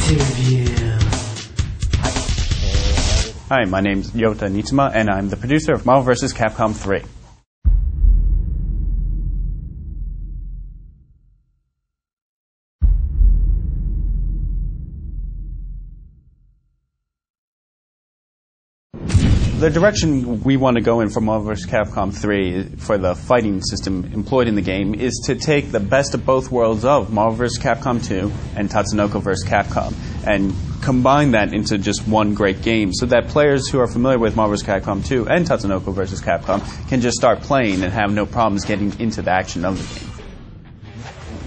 Interview. Hi, my name's Ryouta niizuma, and I'm the producer of Marvel vs. Capcom 3. The direction we want to go in for Marvel vs. Capcom 3 for the fighting system employed in the game is to take the best of both worlds of Marvel vs. Capcom 2 and Tatsunoko vs. Capcom and combine that into just one great game so that players who are familiar with Marvel vs. Capcom 2 and Tatsunoko vs. Capcom can just start playing and have no problems getting into the action of the game.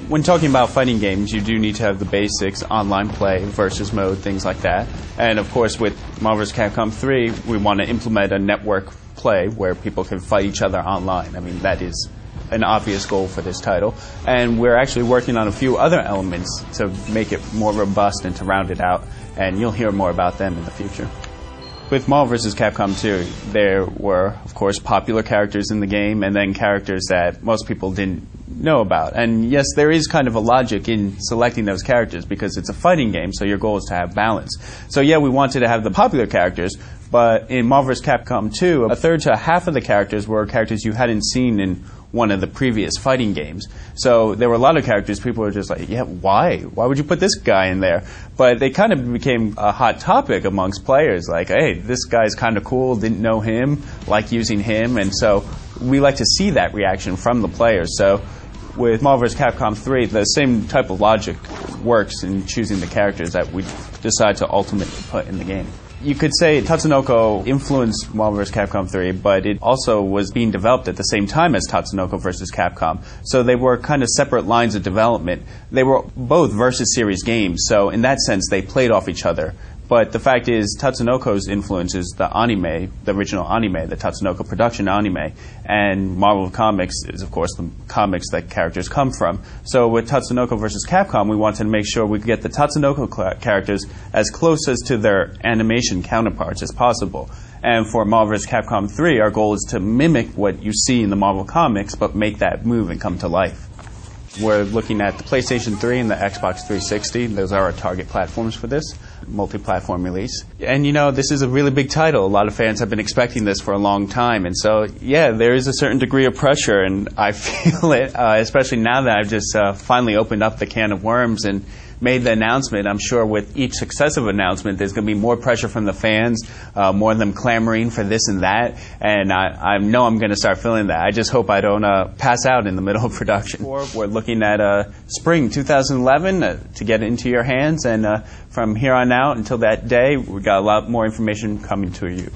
When talking about fighting games, you do need to have the basics, online play, versus mode, things like that. And of course, with Marvel vs. Capcom 3, we want to implement a network play where people can fight each other online. I mean, that is an obvious goal for this title. And we're actually working on a few other elements to make it more robust and to round it out. And you'll hear more about them in the future. With Marvel vs. Capcom 2, there were, of course, popular characters in the game and then characters that most people didn't know about. And yes, there is kind of a logic in selecting those characters because it's a fighting game, so your goal is to have balance. So yeah, we wanted to have the popular characters, but in Marvel vs. Capcom 2, a third to half of the characters were characters you hadn't seen in one of the previous fighting games. So there were a lot of characters people were just like, yeah, why? Why would you put this guy in there? But they kind of became a hot topic amongst players, like, hey, this guy's kind of cool, didn't know him, like using him, and so we like to see that reaction from the players. So with Marvel vs. Capcom 3, the same type of logic works in choosing the characters that we decide to ultimately put in the game. You could say Tatsunoko influenced Marvel vs. Capcom 3, but it also was being developed at the same time as Tatsunoko vs. Capcom. So they were kind of separate lines of development. They were both versus series games, so in that sense they played off each other. But the fact is, Tatsunoko's influence is the anime, the original anime, the Tatsunoko production anime, and Marvel Comics is, of course, the comics that characters come from. So with Tatsunoko vs. Capcom, we wanted to make sure we could get the Tatsunoko characters as close as to their animation counterparts as possible. And for Marvel vs. Capcom 3, our goal is to mimic what you see in the Marvel Comics, but make that move and come to life. We're looking at the PlayStation 3 and the Xbox 360. Those are our target platforms for this multi-platform release. And you know, this is a really big title. A lot of fans have been expecting this for a long time. And so, yeah, there is a certain degree of pressure, and I feel it, especially now that I've just finally opened up the can of worms and made the announcement. I'm sure with each successive announcement, there's going to be more pressure from the fans, more of them clamoring for this and that, and I know I'm going to start feeling that. I just hope I don't pass out in the middle of production. We're looking at spring 2011 to get it into your hands, and from here on out until that day, we've got a lot more information coming to you.